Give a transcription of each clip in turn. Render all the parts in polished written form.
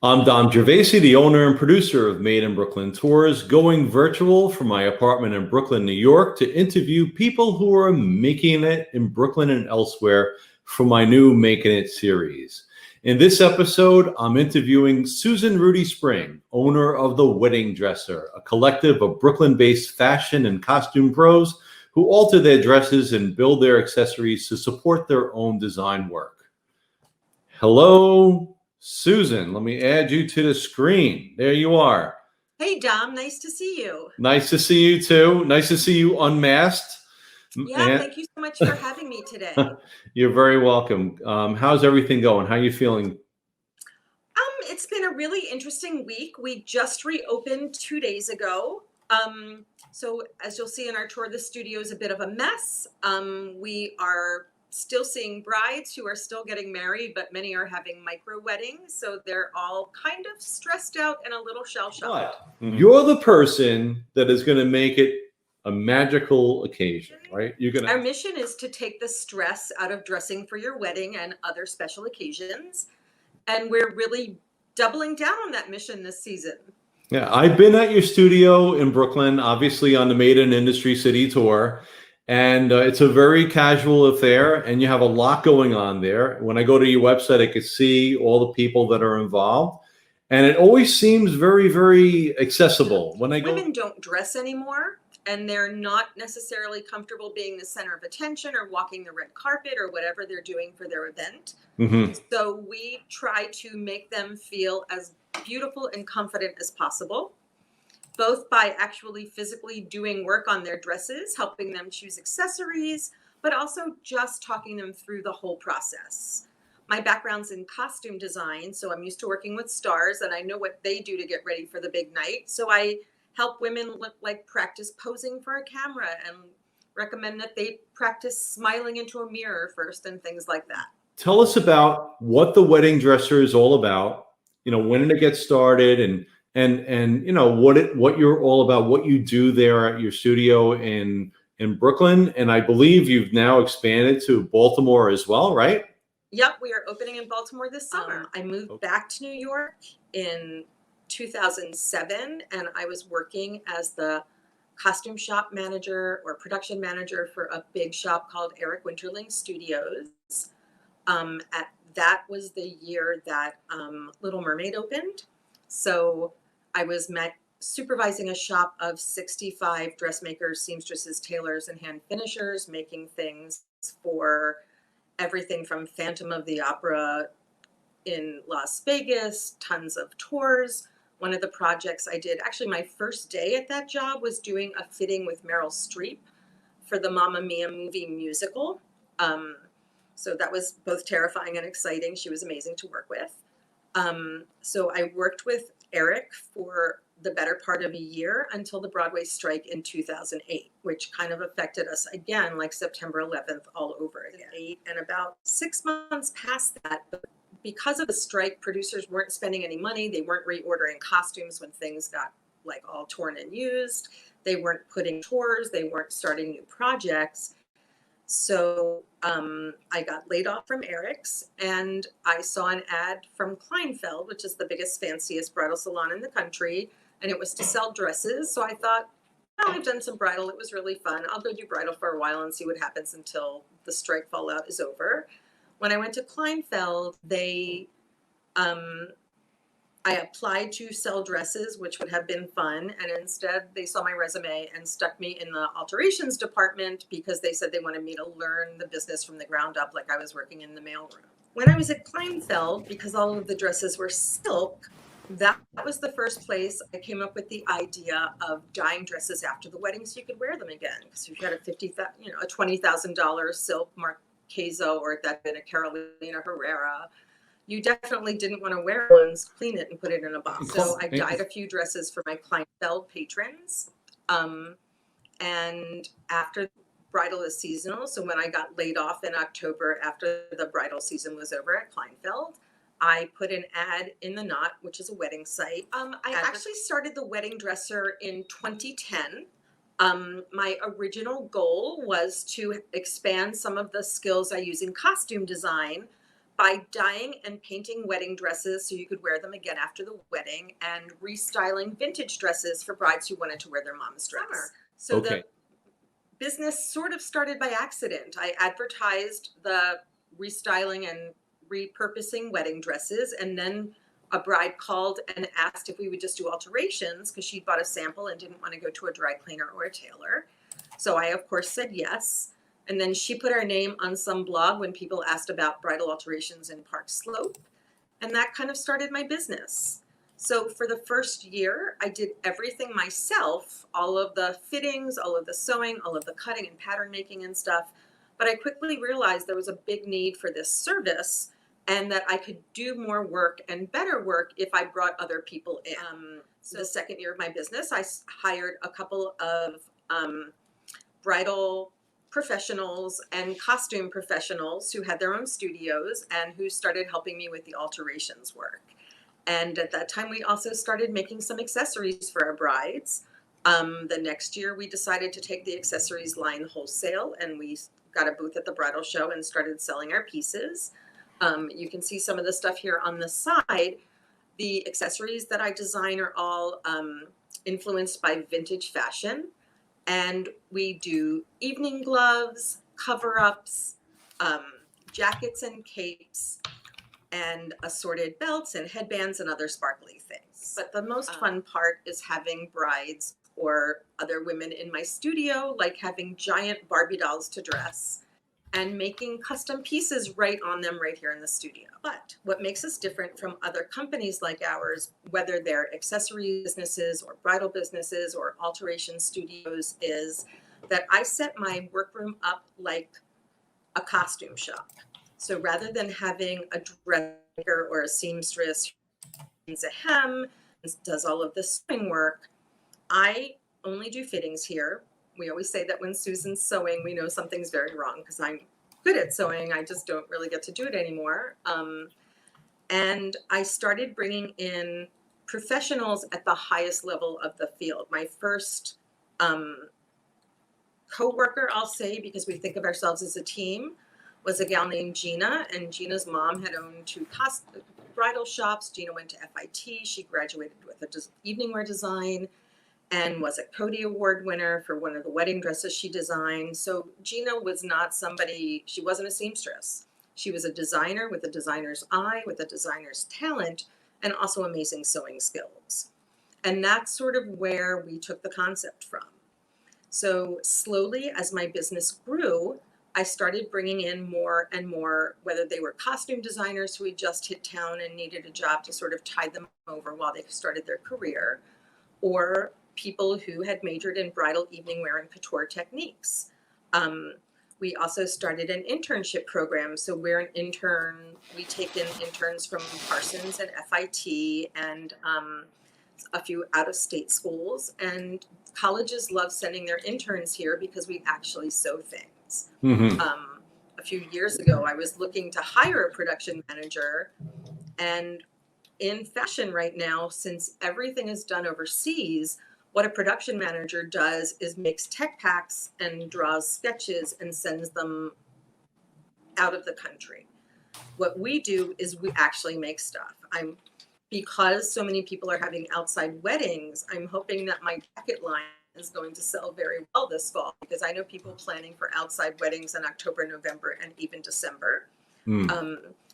I'm Dom Gervasi, the owner and producer of Made in Brooklyn Tours, going virtual from my apartment in Brooklyn, New York, to interview people who are making it in Brooklyn and elsewhere for my new Making It series. In this episode, I'm interviewing Susan Ruddie-Spring, owner of The Wedding Dresser, a collective of Brooklyn-based fashion and costume pros who alter their dresses and build their accessories to support their own design work. Hello, Susan. Let me add you to the screen. There you are. Hey, Dom. Nice to see you. Nice to see you too. Nice to see you unmasked. Yeah, thank you so much for having me today. You're very welcome. How's everything going? How are you feeling? It's been a really interesting week. We just reopened 2 days ago. So as you'll see in our tour, the studio is a bit of a mess. We are still seeing brides who are still getting married, but many are having micro weddings. So they're all kind of stressed out and a little shell-shocked. But you're the person that is going to make it a magical occasion, right? Our mission is to take the stress out of dressing for your wedding and other special occasions. And we're really doubling down on that mission this season. Yeah, I've been at your studio in Brooklyn, obviously on the Made in Industry City tour. And it's a very casual affair, and you have a lot going on there. When I go to your website, I can see all the people that are involved, and it always seems very, very accessible. When I go, women don't dress anymore, and they're not necessarily comfortable being the center of attention or walking the red carpet or whatever they're doing for their event. So we try to make them feel as beautiful and confident as possible, both by actually physically doing work on their dresses, helping them choose accessories, but also just talking them through the whole process. My background's in costume design, so I'm used to working with stars, and I know what they do to get ready for the big night. So I help women practice posing for a camera and recommend that they practice smiling into a mirror first and things like that. Tell us about what the Wedding Dresser is all about. You know, when did it get started, and you know what you're all about, what you do there at your studio in Brooklyn, and I believe you've now expanded to Baltimore as well, right? Yep, we are opening in Baltimore this summer. I moved back to New York in 2007, and I was working as the costume shop manager or production manager for a big shop called Eric Winterling Studios. That was the year that Little Mermaid opened. So I was supervising a shop of 65 dressmakers, seamstresses, tailors, and hand finishers, making things for everything from Phantom of the Opera in Las Vegas, tons of tours. One of the projects I did, actually my first day at that job, was doing a fitting with Meryl Streep for the Mamma Mia movie musical. So that was both terrifying and exciting. She was amazing to work with. So I worked with Eric for the better part of a year until the Broadway strike in 2008, which kind of affected us again, like September 11th, all over again. And about 6 months past that, because of the strike, producers weren't spending any money. They weren't reordering costumes when things got like all torn and used. They weren't putting tours. They weren't starting new projects. So I got laid off from Eric's, and I saw an ad from Kleinfeld, which is the biggest, fanciest bridal salon in the country, and it was to sell dresses. So I thought, oh, I've done some bridal. It was really fun. I'll go do bridal for a while and see what happens until the strike fallout is over. When I went to Kleinfeld, I applied to sell dresses, which would have been fun, and instead they saw my resume and stuck me in the alterations department because they said they wanted me to learn the business from the ground up, like I was working in the mailroom. When I was at Kleinfeld, because all of the dresses were silk, that was the first place I came up with the idea of dyeing dresses after the wedding so you could wear them again. Because if you had a $20,000 silk Marqueso, or if that had been a Carolina Herrera, you definitely didn't want to wear ones, clean it, and put it in a box. So I dyed a few dresses for my Kleinfeld patrons. And after bridal is seasonal, so when I got laid off in October after the bridal season was over at Kleinfeld, I put an ad in The Knot, which is a wedding site. I actually started the Wedding Dresser in 2010. My original goal was to expand some of the skills I use in costume design by dyeing and painting wedding dresses so you could wear them again after the wedding, and restyling vintage dresses for brides who wanted to wear their mom's dress. So Okay. the business sort of started by accident. I advertised the restyling and repurposing wedding dresses, and then a bride called and asked if we would just do alterations because she bought a sample and didn't want to go to a dry cleaner or a tailor. So I, of course, said yes. And then she put our name on some blog when people asked about bridal alterations in Park Slope. And that kind of started my business. So for the first year, I did everything myself, all of the fittings, all of the sewing, all of the cutting and pattern making and stuff. But I quickly realized there was a big need for this service and that I could do more work and better work if I brought other people in. So the second year of my business, I hired a couple of bridal professionals and costume professionals who had their own studios and who started helping me with the alterations work. And at that time, we also started making some accessories for our brides. The next year, we decided to take the accessories line wholesale, and we got a booth at the bridal show and started selling our pieces. You can see some of the stuff here on the side. The accessories that I design are all influenced by vintage fashion. And we do evening gloves, cover-ups, jackets and capes, and assorted belts and headbands and other sparkly things. But the most fun part is having brides or other women in my studio, like having giant Barbie dolls to dress and making custom pieces right on them right here in the studio. But what makes us different from other companies like ours, whether they're accessory businesses or bridal businesses or alteration studios, is that I set my workroom up like a costume shop. So rather than having a dressmaker or a seamstress who a hem, does all of the sewing work, I only do fittings here. We always say that when Susan's sewing, we know something's very wrong because I'm good at sewing. I just don't really get to do it anymore. And I started bringing in professionals at the highest level of the field. My first co-worker, I'll say, because we think of ourselves as a team, was a gal named Gina, and Gina's mom had owned two bridal shops. Gina went to FIT. She graduated with an evening wear design and was a Coty Award winner for one of the wedding dresses she designed. So Gina was not somebody, she wasn't a seamstress. She was a designer with a designer's eye, with a designer's talent, and also amazing sewing skills. And that's sort of where we took the concept from. So slowly, as my business grew, I started bringing in more and more, whether they were costume designers who had just hit town and needed a job to sort of tide them over while they started their career, or people who had majored in bridal evening wear and couture techniques. We also started an internship program. So we're an intern, we take in interns from Parsons and FIT and a few out-of-state schools. And colleges love sending their interns here because we actually sew things. Mm-hmm. A few years ago, I was looking to hire a production manager, and in fashion right now, since everything is done overseas, what a production manager does is makes tech packs and draws sketches and sends them out of the country. What we do is we actually make stuff. Because so many people are having outside weddings, I'm hoping that my jacket line is going to sell very well this fall, because I know people planning for outside weddings in October, November, and even December.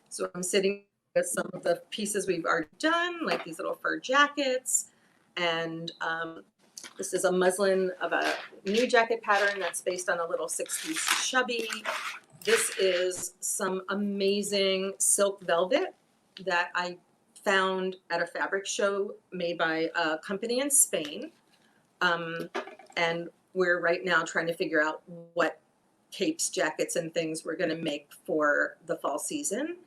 So I'm sitting with some of the pieces we've already done, like these little fur jackets. And this is a muslin of a new jacket pattern that's based on a little 60s chubby. This is some amazing silk velvet that I found at a fabric show made by a company in Spain. And we're right now trying to figure out what capes, jackets, and things we're going to make for the fall season.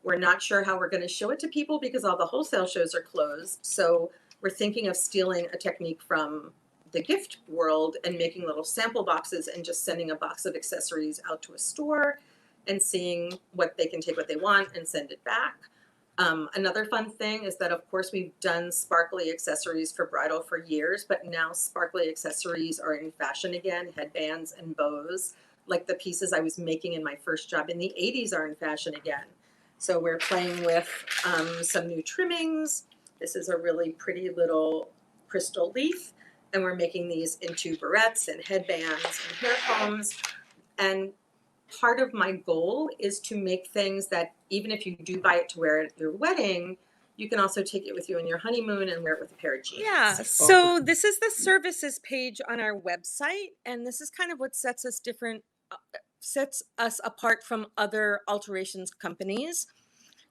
We're not sure how we're going to show it to people because all the wholesale shows are closed. So we're thinking of stealing a technique from the gift world and making little sample boxes and just sending a box of accessories out to a store and seeing what they can take what they want and send it back. Another fun thing is that, of course, we've done sparkly accessories for bridal for years, but now sparkly accessories are in fashion again, headbands and bows. Like the pieces I was making in my first job in the 80s are in fashion again. So we're playing with some new trimmings. This is a really pretty little crystal leaf, and we're making these into barrettes and headbands and hair combs. And part of my goal is to make things that even if you do buy it to wear at your wedding, you can also take it with you on your honeymoon and wear it with a pair of jeans. Yeah, so this is the services page on our website, and this is kind of what sets us apart from other alterations companies.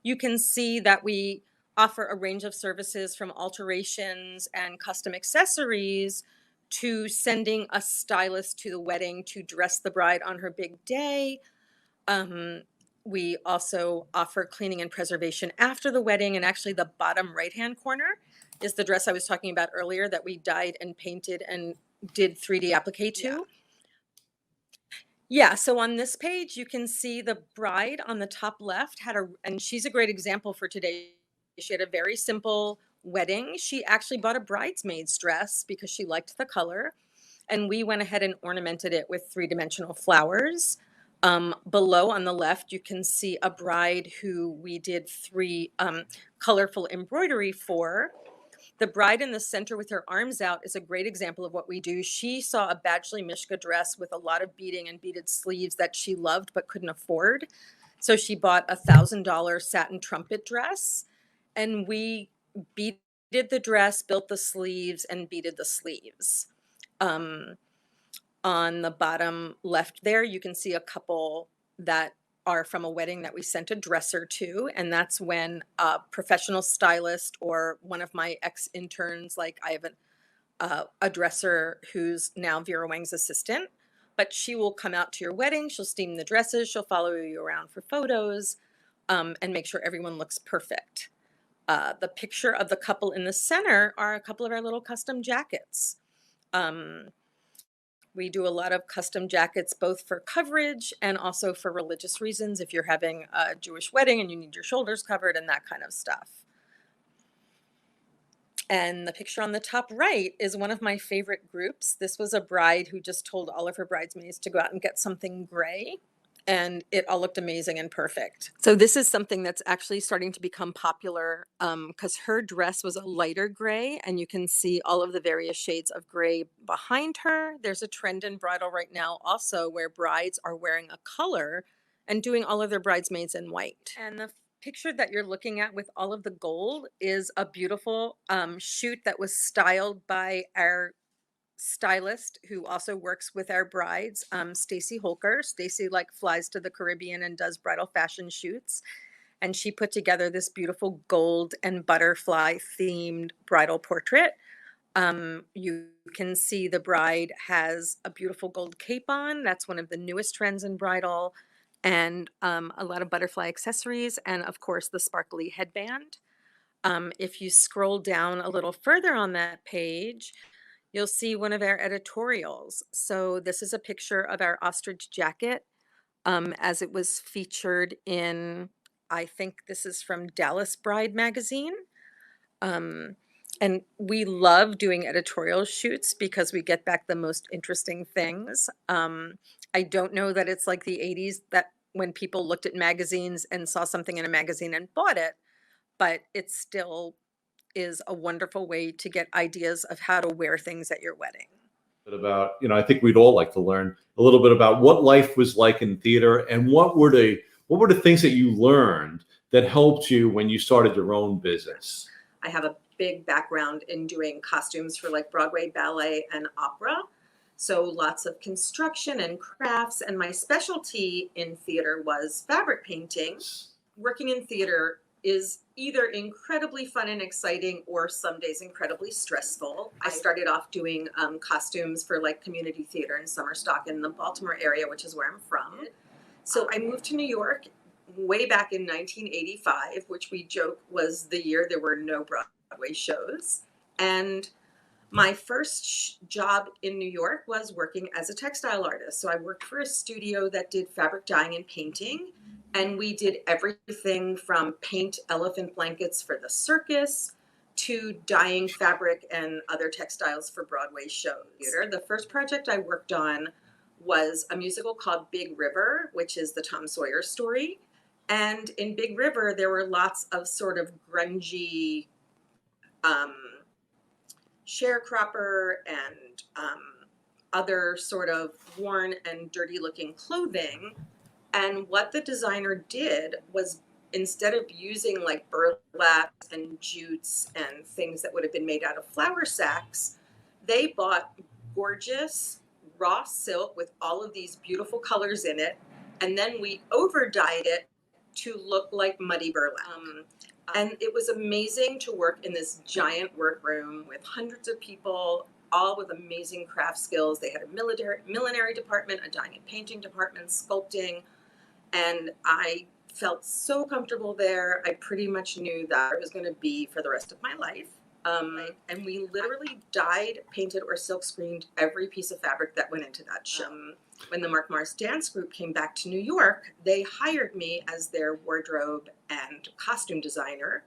You can see that we offer a range of services from alterations and custom accessories to sending a stylist to the wedding to dress the bride on her big day. We also offer cleaning and preservation after the wedding, and actually the bottom right-hand corner is the dress I was talking about earlier that we dyed and painted and did 3D applique to. Yeah, so on this page, you can see the bride on the top left and she's a great example for today. She had a very simple wedding. She actually bought a bridesmaid's dress because she liked the color, and we went ahead and ornamented it with 3-dimensional flowers. Below on the left, you can see a bride who we did 3 colorful embroidery for. The bride in the center with her arms out is a great example of what we do. She saw a Badgley Mishka dress with a lot of beading and beaded sleeves that she loved but couldn't afford. So she bought a $1,000 satin trumpet dress, and we beaded the dress, built the sleeves, and beaded the sleeves. On the bottom left there, you can see a couple that are from a wedding that we sent a dresser to, and that's when a professional stylist or one of my ex-interns, like I have a dresser who's now Vera Wang's assistant, but she will come out to your wedding, she'll steam the dresses, she'll follow you around for photos, and make sure everyone looks perfect. The picture of the couple in the center are a couple of our little custom jackets. We do a lot of custom jackets, both for coverage and also for religious reasons, if you're having a Jewish wedding and you need your shoulders covered and that kind of stuff. And the picture on the top right is one of my favorite groups. This was a bride who just told all of her bridesmaids to go out and get something gray, and it all looked amazing and perfect. So this is something that's actually starting to become popular because her dress was a lighter gray, and you can see all of the various shades of gray behind her. There's a trend in bridal right now also where brides are wearing a color and doing all of their bridesmaids in white. And the picture that you're looking at with all of the gold is a beautiful shoot that was styled by our stylist who also works with our brides, Stacy Holker. Stacy flies to the Caribbean and does bridal fashion shoots, and she put together this beautiful gold and butterfly themed bridal portrait. You can see the bride has a beautiful gold cape on. That's one of the newest trends in bridal, and a lot of butterfly accessories, and of course the sparkly headband. If you scroll down a little further on that page, you'll see one of our editorials. So this is a picture of our ostrich jacket as it was featured in, I think this is from Dallas Bride magazine. And we love doing editorial shoots because we get back the most interesting things. I don't know that it's like the 80s that when people looked at magazines and saw something in a magazine and bought it, but it still is a wonderful way to get ideas of how to wear things at your wedding. About, I think we'd all like to learn a little bit about what life was like in theater, and what were the things that you learned that helped you when you started your own business. I have a big background in doing costumes for Broadway, ballet, and opera. So lots of construction and crafts, and my specialty in theater was fabric painting. Working in theater is either incredibly fun and exciting or some days incredibly stressful. I started off doing costumes for community theater in summer stock in the Baltimore area, which is where I'm from. So I moved to New York way back in 1985, which we joke was the year there were no Broadway shows. And my first job in New York was working as a textile artist. So I worked for a studio that did fabric dyeing and painting. And we did everything from paint elephant blankets for the circus to dyeing fabric and other textiles for Broadway shows. The first project I worked on was a musical called Big River, which is the Tom Sawyer story. And in Big River, there were lots of sort of grungy um, sharecropper and other sort of worn and dirty looking clothing. And what the designer did was, instead of using like burlap and jutes and things that would have been made out of flour sacks, they bought gorgeous raw silk with all of these beautiful colors in it. And then we over dyed it to look like muddy burlap. And it was amazing to work in this giant workroom with hundreds of people, all with amazing craft skills. They had a millinery department, a dyeing and painting department, sculpting, and I felt so comfortable there. I pretty much knew that it was going to be for the rest of my life. And we literally dyed, painted, or silk screened every piece of fabric that went into that show. When the Mark Morris dance group came back to New York, they hired me as their wardrobe and costume designer,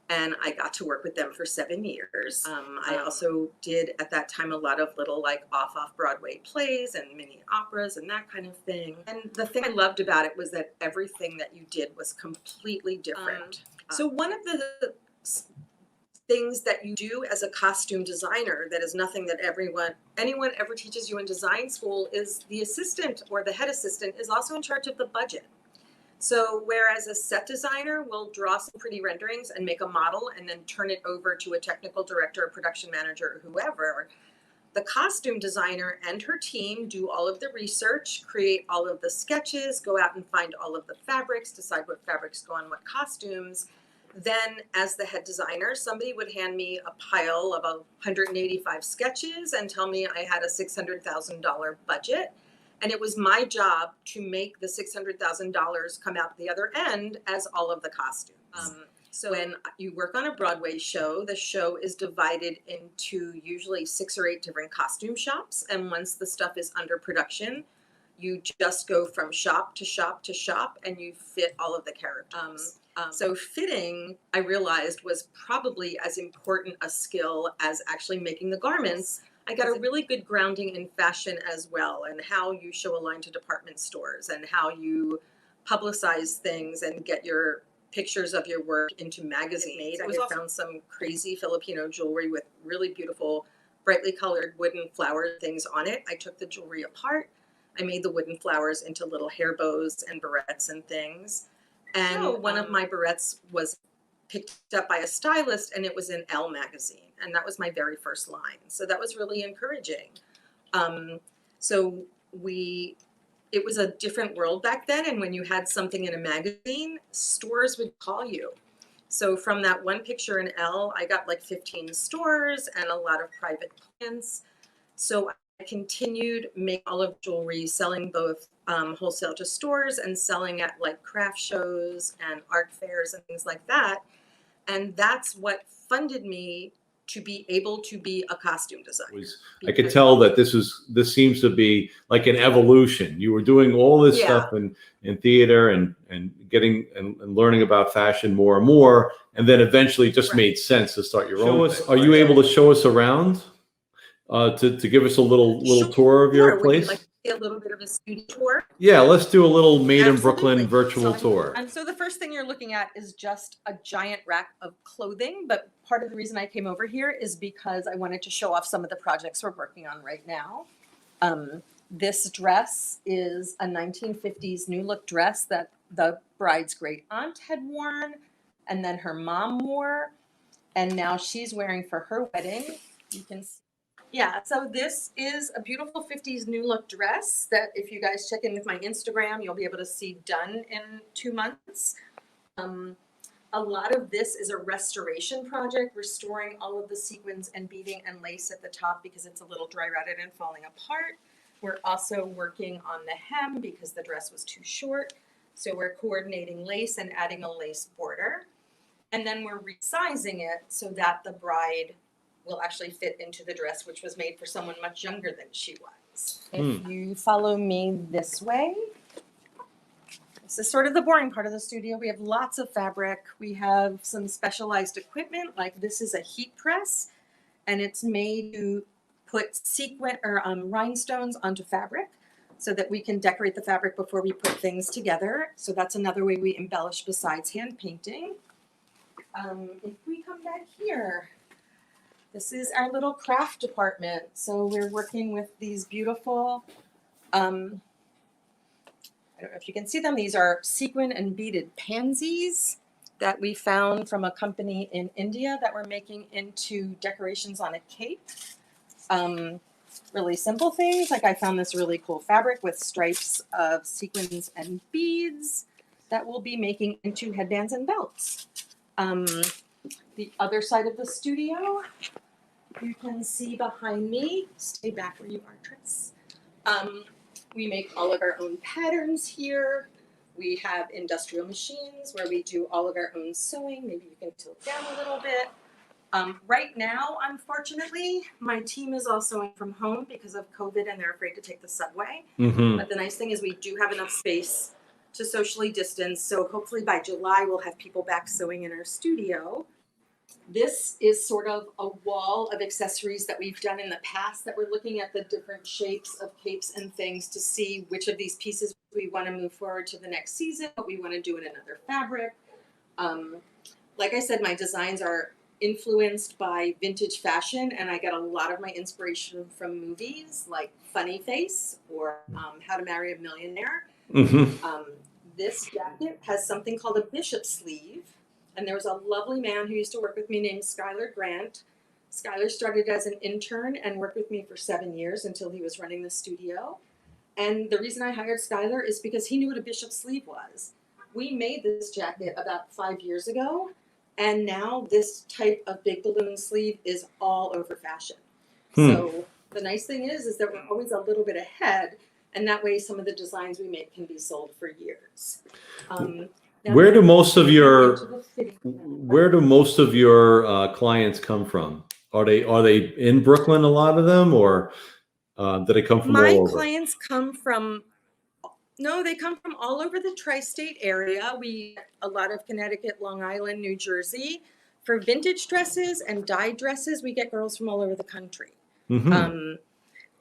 and I got to work with them for 7 years. I also did at that time a lot of little like off Broadway plays and mini operas and that kind of thing. And the thing I loved about it was that everything that you did was completely different. So one of the things that you do as a costume designer that is nothing that anyone ever teaches you in design school is the assistant or the head assistant is also in charge of the budget. So whereas a set designer will draw some pretty renderings and make a model and then turn it over to a technical director, a production manager, or whoever, the costume designer and her team do all of the research, create all of the sketches, go out and find all of the fabrics, decide what fabrics go on what costumes. Then as the head designer, somebody would hand me a pile of 185 sketches and tell me I had a $600,000 budget. And it was my job to make the $600,000 come out the other end as all of the costumes. So when you work on a Broadway show, the show is divided into usually 6 or 8 different costume shops. And once the stuff is under production, you just go from shop to shop to shop and you fit all of the characters. So fitting, I realized, was probably as important a skill as actually making the garments. I got a really good grounding in fashion as well, and how you show a line to department stores and how you publicize things and get your pictures of your work into magazines. I found some crazy Filipino jewelry with really beautiful, brightly colored wooden flower things on it. I took the jewelry apart. I made the wooden flowers into little hair bows and barrettes and things. And one of my barrettes was picked up by a stylist, and it was in Elle magazine, and that was my very first line. So that was really encouraging. It was a different world back then, and when you had something in a magazine, stores would call you. So from that one picture in Elle, I got like 15 stores and a lot of private clients. So I continued making all of jewelry, selling both wholesale to stores and selling at like craft shows and art fairs and things like that. And that's what funded me to be able to be a costume designer. I could tell that this seems to be like an evolution. You were doing all this stuff in theater and getting and learning about fashion more and more, and then eventually it just made sense to start your own thing. Are you able to show us around to give us a little tour of your place? Would you like to see a little bit of a studio tour? Yeah, let's do a little Made in Brooklyn virtual tour. And so the first thing you're looking at is just a giant rack of clothing. But part of the reason I came over here is because I wanted to show off some of the projects we're working on right now. This dress is a 1950s New Look dress that the bride's great aunt had worn, and then her mom wore, and now she's wearing for her wedding. You can see. Yeah, so this is a beautiful 50s New Look dress that if you guys check in with my Instagram, you'll be able to see done in 2 months. A lot of this is a restoration project, restoring all of the sequins and beading and lace at the top because it's a little dry rotted and falling apart. We're also working on the hem because the dress was too short. So we're coordinating lace and adding a lace border. And then we're resizing it so that the bride will actually fit into the dress, which was made for someone much younger than she was. If you follow me this way, this is sort of the boring part of the studio. We have lots of fabric. We have some specialized equipment, like this is a heat press, and it's made to put sequin or rhinestones onto fabric. so that we can decorate the fabric before we put things together. So that's another way we embellish besides hand painting. If we come back here, this is our little craft department. So we're working with these beautiful, I don't know if you can see them. These are sequin and beaded pansies that we found from a company in India that we're making into decorations on a cape. Really simple things. Like I found this really cool fabric with stripes of sequins and beads that we'll be making into headbands and belts. The other side of the studio, you can see behind me, stay back where you are, Tris. We make all of our own patterns here. We have industrial machines where we do all of our own sewing. Maybe you can tilt down a little bit. Right now, unfortunately, my team is all sewing from home because of COVID and they're afraid to take the subway. But the nice thing is we do have enough space to socially distance. So hopefully by July, we'll have people back sewing in our studio. This is sort of a wall of accessories that we've done in the past that we're looking at the different shapes of capes and things to see which of these pieces we want to move forward to the next season, what we want to do in another fabric. Like I said, my designs are influenced by vintage fashion, and I get a lot of my inspiration from movies like Funny Face or How to Marry a Millionaire. This jacket has something called a bishop sleeve, and there was a lovely man who used to work with me named Skylar Grant. Skylar started as an intern and worked with me for 7 years until he was running the studio. And the reason I hired Skylar is because he knew what a bishop sleeve was. We made this jacket about 5 years ago, and now this type of big balloon sleeve is all over fashion. So the nice thing is that we're always a little bit ahead, and that way some of the designs we make can be sold for years. Where do most of your clients come from? Are they in Brooklyn, a lot of them, or do they come from all over? My clients come from they come from all over the tri-state area. We a lot of Connecticut, Long Island, New Jersey. For vintage dresses and dyed dresses, we get girls from all over the country.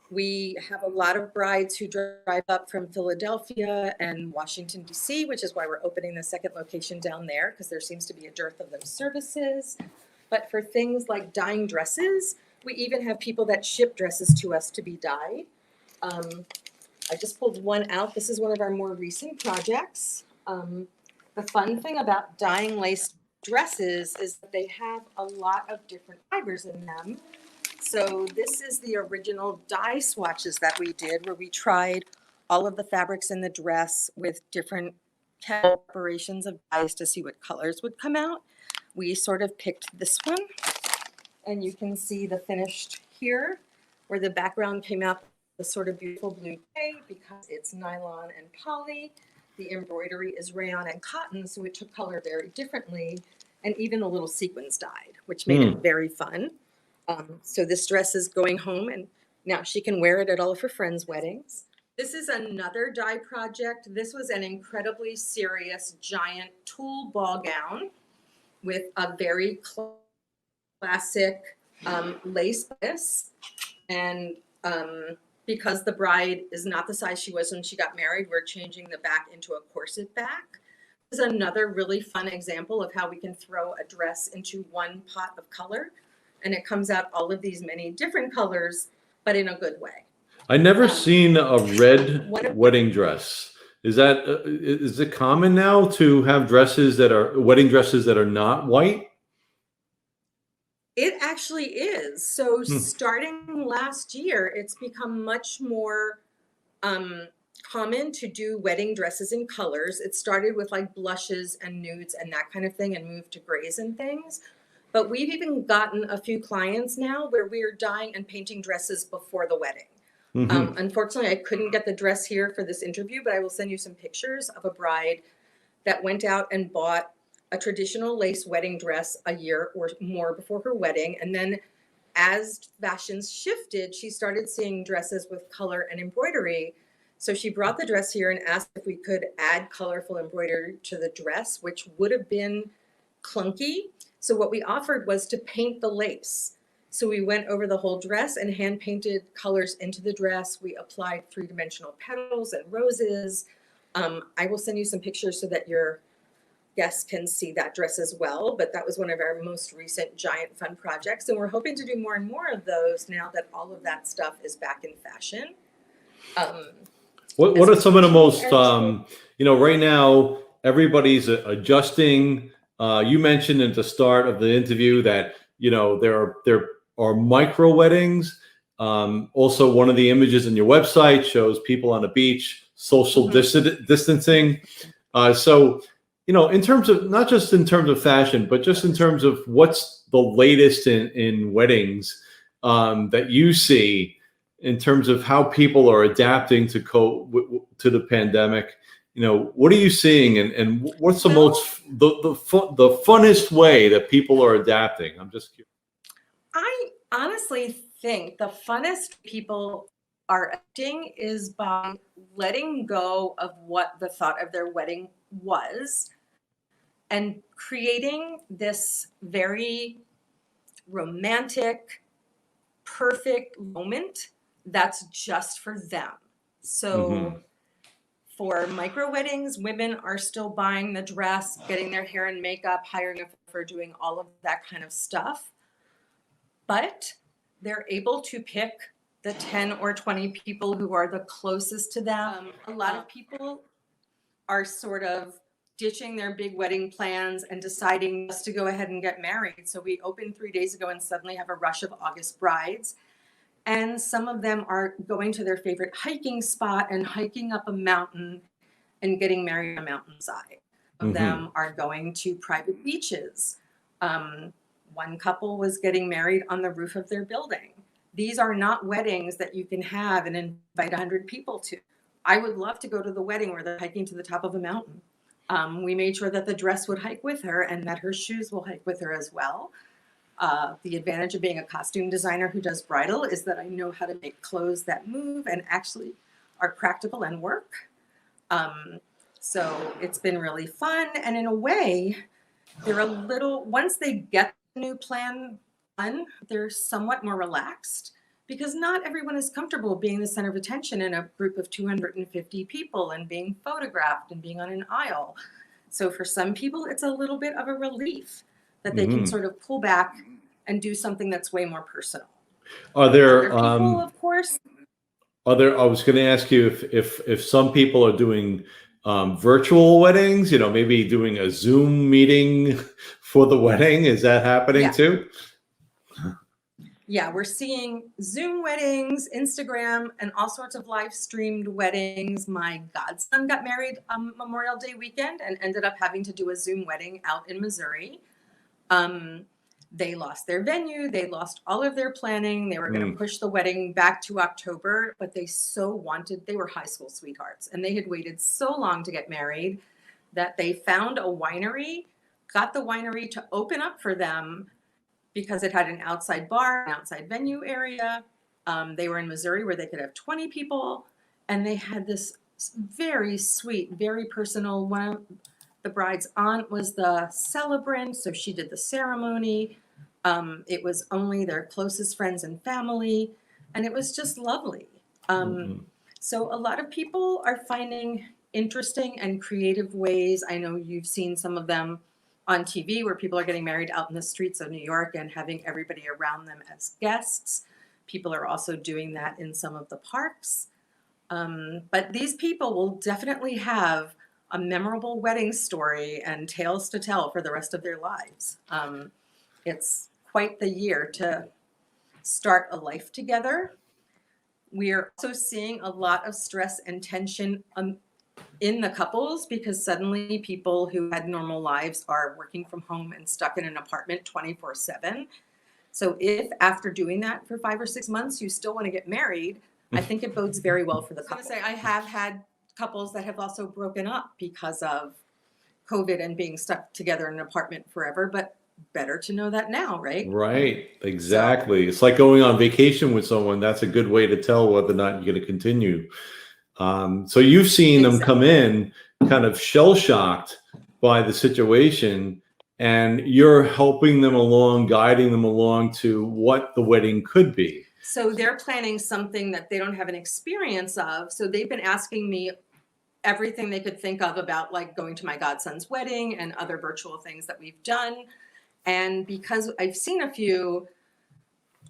We have a lot of brides who drive up from Philadelphia and Washington, D.C., which is why we're opening the second location down there, because there seems to be a dearth of those services. But for things like dyeing dresses, we even have people that ship dresses to us to be dyed. I just pulled one out. This is one of our more recent projects. The fun thing about dyeing lace dresses is that they have a lot of different fibers in them. So this is the original dye swatches that we did, where we tried all of the fabrics in the dress with different preparations of dyes to see what colors would come out. We sort of picked this one, and you can see the finished here, where the background came out the sort of beautiful blue gray because it's nylon and poly. The embroidery is rayon and cotton, so it took color very differently, and even the little sequins dyed, which made it very fun. So this dress is going home, and now she can wear it at all of her friends' weddings. This is another dye project. This was an incredibly serious, giant tulle ball gown with a very classic lace bodice. And because the bride is not the size she was when she got married, we're changing the back into a corset back. This is another really fun example of how we can throw a dress into one pot of color. And it comes out all of these many different colors, but in a good way. I never seen a red wedding dress. Is it common now to have wedding dresses that are not white? It actually is. So starting last year, it's become much more common to do wedding dresses in colors. It started with like blushes and nudes and that kind of thing, and moved to grays and things. But we've even gotten a few clients now where we're dyeing and painting dresses before the wedding. Unfortunately, I couldn't get the dress here for this interview, but I will send you some pictures of a bride that went out and bought a traditional lace wedding dress a year or more before her wedding. And then as fashions shifted, she started seeing dresses with color and embroidery. So she brought the dress here and asked if we could add colorful embroidery to the dress, which would have been clunky. So what we offered was to paint the lace. So we went over the whole dress and hand painted colors into the dress. We applied 3-dimensional petals and roses. I will send you some pictures so that your guests can see that dress as well. But that was one of our most recent giant fun projects. And we're hoping to do more and more of those now that all of that stuff is back in fashion. What are some of the most, right now, everybody's adjusting. You mentioned at the start of the interview that, there are micro weddings. Also, one of the images on your website shows people on a beach, social distancing. So, in terms of, not just in terms of fashion, but just in terms of what's the latest in weddings that you see in terms of how people are adapting to the pandemic. What are you seeing, and what's the most the funnest way that people are adapting? I'm just curious. I honestly think the funnest people are acting is by letting go of what the thought of their wedding was and creating this very romantic, perfect moment that's just for them. So for micro weddings, women are still buying the dress, getting their hair and makeup, hiring a for doing all of that kind of stuff. But they're able to pick the 10 or 20 people who are the closest to them. A lot of people are sort of ditching their big wedding plans and deciding just to go ahead and get married. So we opened 3 days ago and suddenly have a rush of August brides. And some of them are going to their favorite hiking spot and hiking up a mountain and getting married on a mountainside. Some of them are going to private beaches. One couple was getting married on the roof of their building. These are not weddings that you can have and invite 100 people to. I would love to go to the wedding where they're hiking to the top of a mountain. We made sure that the dress would hike with her and that her shoes will hike with her as well. The advantage of being a costume designer who does bridal is that I know how to make clothes that move and actually are practical and work. So it's been really fun. And in a way, they're once they get the new plan done, they're somewhat more relaxed because not everyone is comfortable being the center of attention in a group of 250 people and being photographed and being on an aisle. So for some people, it's a little bit of a relief that they can sort of pull back and do something that's way more personal. Are there other people, of course? I was going to ask you if some people are doing virtual weddings, maybe doing a Zoom meeting for the wedding. Is that happening too? Yeah, we're seeing Zoom weddings, Instagram, and all sorts of live streamed weddings. My godson got married on Memorial Day weekend and ended up having to do a Zoom wedding out in Missouri. They lost their venue. They lost all of their planning. They were going to push the wedding back to October, but they were high school sweethearts, and they had waited so long to get married that they found a winery, got the winery to open up for them because it had an outside bar, an outside venue area. They were in Missouri where they could have 20 people, and they had this very sweet, very personal one. The bride's aunt was the celebrant, so she did the ceremony. It was only their closest friends and family, and it was just lovely. So a lot of people are finding interesting and creative ways. I know you've seen some of them on TV where people are getting married out in the streets of New York and having everybody around them as guests. People are also doing that in some of the parks. But these people will definitely have a memorable wedding story and tales to tell for the rest of their lives. It's quite the year to start a life together. We are also seeing a lot of stress and tension in the couples because suddenly people who had normal lives are working from home and stuck in an apartment 24/7. So if after doing that for 5 or 6 months, you still want to get married, I think it bodes very well for the couple. I have had couples that have also broken up because of COVID and being stuck together in an apartment forever, but better to know that now, right? Right, exactly. It's like going on vacation with someone. That's a good way to tell whether or not you're going to continue. So you've seen them come in kind of shell-shocked by the situation and you're helping them along, guiding them along to what the wedding could be. So they're planning something that they don't have an experience of. So they've been asking me everything they could think of about like going to my godson's wedding and other virtual things that we've done. And because I've seen a few,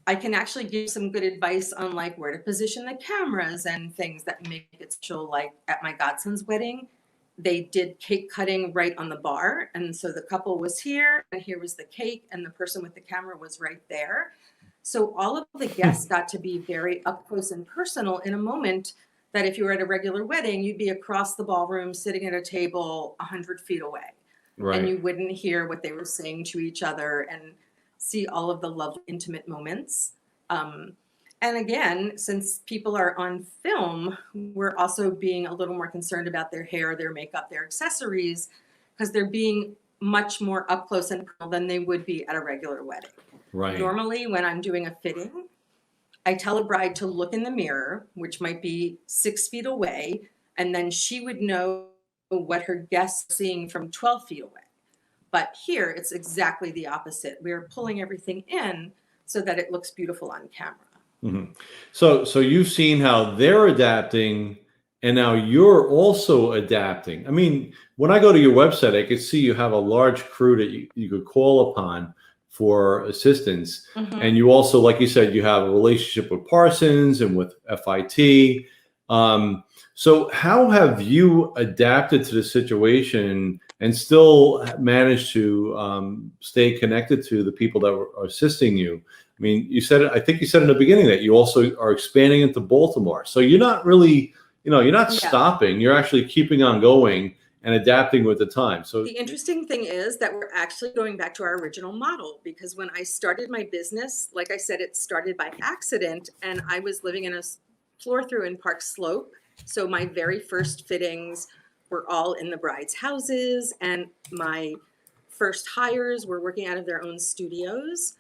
I can actually give some good advice on like where to position the cameras and things that make it special. Like at my godson's wedding, they did cake cutting right on the bar. And so the couple was here and here was the cake and the person with the camera was right there. So all of the guests got to be very up close and personal in a moment that if you were at a regular wedding, you'd be across the ballroom sitting at a table 100 feet away. Right. And you wouldn't hear what they were saying to each other and see all of the lovely intimate moments. And again, since people are on film, we're also being a little more concerned about their hair, their makeup, their accessories, because they're being much more up close and personal than they would be at a regular wedding. Right. Normally, when I'm doing a fitting, I tell a bride to look in the mirror, which might be 6 feet away, and then she would know what her guests are seeing from 12 feet away. But here, it's exactly the opposite. We're pulling everything in so that it looks beautiful on camera. Mm-hmm. So you've seen how they're adapting, and now you're also adapting. I mean, when I go to your website, I could see you have a large crew that you could call upon for assistance. Mhm. And you also, like you said, you have a relationship with Parsons and with FIT. So how have you adapted to the situation and still managed to stay connected to the people that are assisting you? I mean, you said, I think you said in the beginning that you also are expanding into Baltimore. So you're not really, you're not Yeah. stopping. You're actually keeping on going and adapting with the time. So The interesting thing is that we're actually going back to our original model, because when I started my business, like I said, it started by accident, and I was living in a floor through in Park Slope. So my very first fittings were all in the brides' houses, and my first hires were working out of their own studios.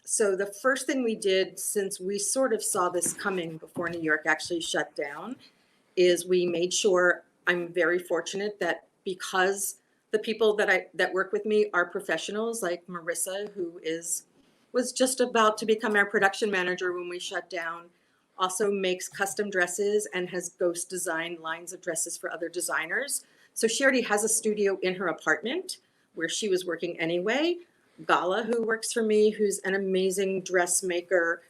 So the first thing we did, since we sort of saw this coming before New York actually shut down, is we made sure, I'm very fortunate that because the people that work with me are professionals, like Marissa, who was just about to become our production manager when we shut down, also makes custom dresses and has ghost designed lines of dresses for other designers. So she already has a studio in her apartment where she was working anyway. Gala, who works for me, who's an amazing dressmaker.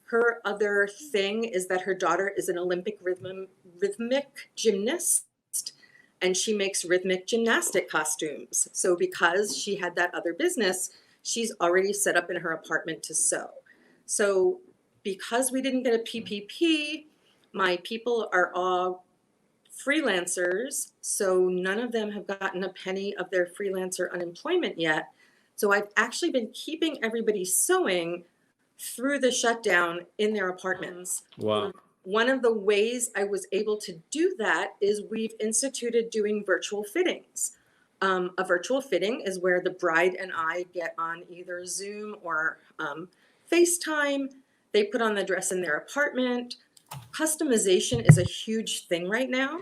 Her other thing is that her daughter is an Olympic rhythmic gymnast, and she makes rhythmic gymnastic costumes. So because she had that other business, she's already set up in her apartment to sew. So because we didn't get a PPP, my people are all freelancers, so none of them have gotten a penny of their freelancer unemployment yet. So I've actually been keeping everybody sewing through the shutdown in their apartments. wow. One of the ways I was able to do that is we've instituted doing virtual fittings. A virtual fitting is where the bride and I get on either Zoom or FaceTime. They put on the dress in their apartment. Customization is a huge thing right now,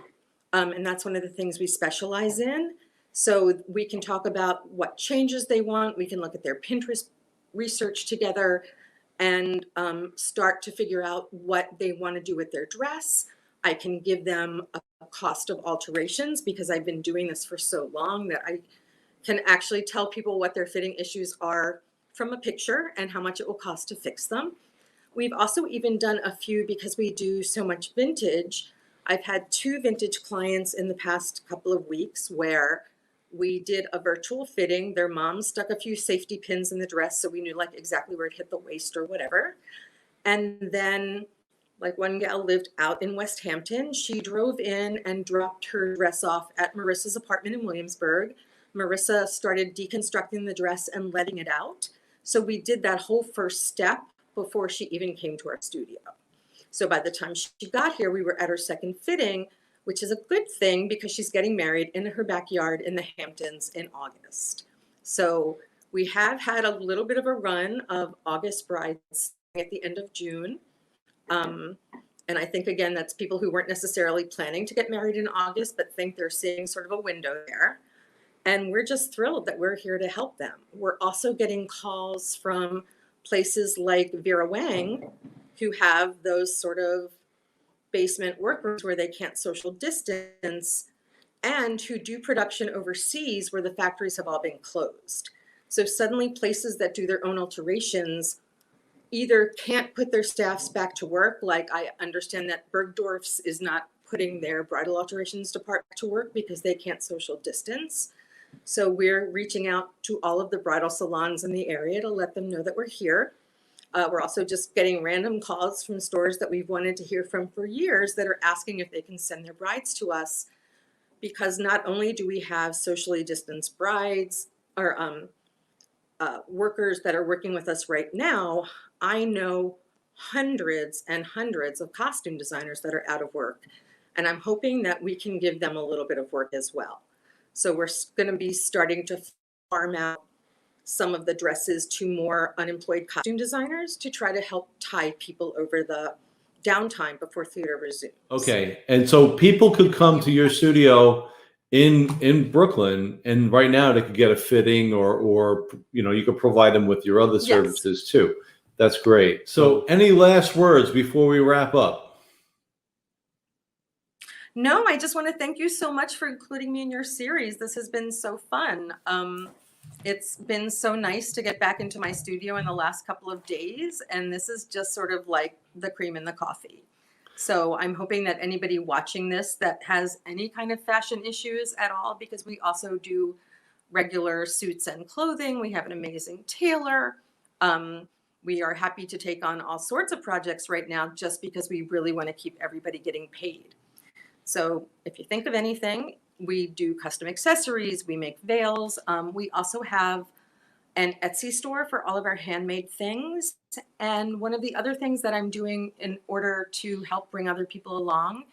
and that's one of the things we specialize in. So we can talk about what changes they want. We can look at their Pinterest research together and start to figure out what they want to do with their dress. I can give them a cost of alterations because I've been doing this for so long that I can actually tell people what their fitting issues are from a picture and how much it will cost to fix them. We've also even done a few, because we do so much vintage. I've had 2 vintage clients in the past couple of weeks where we did a virtual fitting. Their mom stuck a few safety pins in the dress so we knew like exactly where it hit the waist or whatever. And then like one gal lived out in West Hampton. She drove in and dropped her dress off at Marissa's apartment in Williamsburg. Marissa started deconstructing the dress and letting it out. So we did that whole first step before she even came to our studio. So by the time she got here, we were at her second fitting, which is a good thing because she's getting married in her backyard in the Hamptons in August. So we have had a little bit of a run of August brides at the end of June. And I think, again, that's people who weren't necessarily planning to get married in August, but think they're seeing sort of a window there. And we're just thrilled that we're here to help them. We're also getting calls from places like Vera Wang, who have those sort of basement workers where they can't social distance, and who do production overseas where the factories have all been closed. So suddenly places that do their own alterations either can't put their staffs back to work, like I understand that Bergdorf's is not putting their bridal alterations department to work because they can't social distance. So we're reaching out to all of the bridal salons in the area to let them know that we're here. We're also just getting random calls from stores that we've wanted to hear from for years that are asking if they can send their brides to us, because not only do we have socially distanced brides or workers that are working with us right now, I know hundreds and hundreds of costume designers that are out of work, and I'm hoping that we can give them a little bit of work as well. So we're going to be starting to farm out some of the dresses to more unemployed costume designers to try to help tide people over the downtime before theater resumes. Okay, and so people could come to your studio in Brooklyn, and right now they could get a fitting, or you could provide them with your other services too. That's great. So any last words before we wrap up? No, I just want to thank you so much for including me in your series. This has been so fun. It's been so nice to get back into my studio in the last couple of days, and this is just sort of like the cream in the coffee. So I'm hoping that anybody watching this that has any kind of fashion issues at all, because we also do regular suits and clothing. We have an amazing tailor. We are happy to take on all sorts of projects right now just because we really want to keep everybody getting paid. So if you think of anything, we do custom accessories, we make veils. We also have an Etsy store for all of our handmade things. And one of the other things that I'm doing in order to help bring other people along,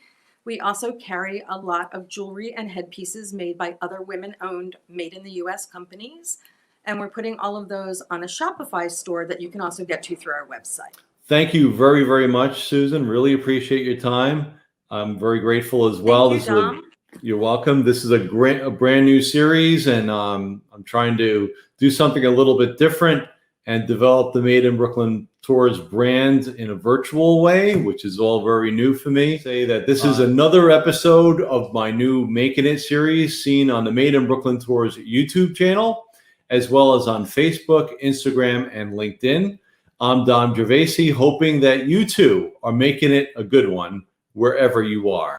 we also carry a lot of jewelry and headpieces made by other women-owned, made in the US companies. And we're putting all of those on a Shopify store that you can also get to through our website. Thank you very, very much, Susan. Really appreciate your time. I'm very grateful as well. Thank you, Dom. You're welcome. This is a brand new series, and I'm trying to do something a little bit different and develop the Made in Brooklyn Tours brand in a virtual way, which is all very new for me. Say that this is another episode of my new Making It series, seen on the Made in Brooklyn Tours YouTube channel, as well as on Facebook, Instagram, and LinkedIn. I'm Dom Gervasi, hoping that you too are making it a good one wherever you are.